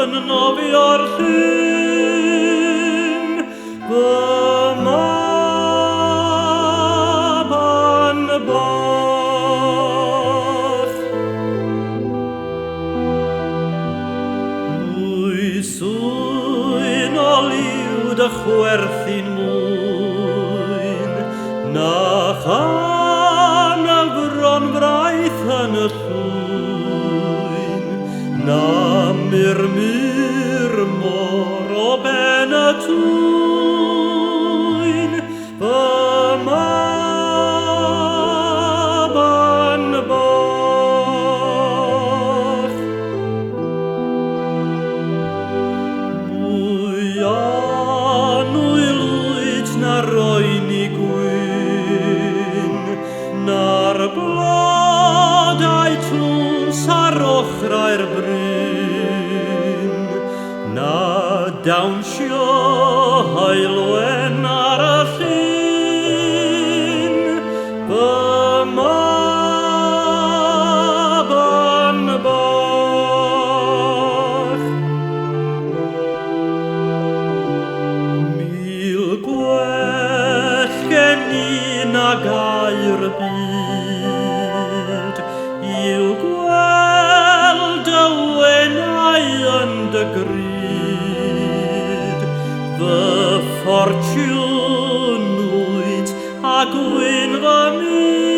yn nofio'r llun, fy mab yn bach. Mwy swyn o liw dy chwerthin mwyn, na chan y fronfraith yn y llwyn, na murmur môr o ben y tŵn, fy mab yn bach. Mwy anwyl na'r oeni gwyn, na'r blodau tlws ar ochrau'r bryn, na dawnsio haelwen ar y llyn, fy mab yn bach. Mil gwell gen i na gair byd, i'w gweld y wenau yn dy gryd, fy ffortiwn wyt a gwyn fy myd.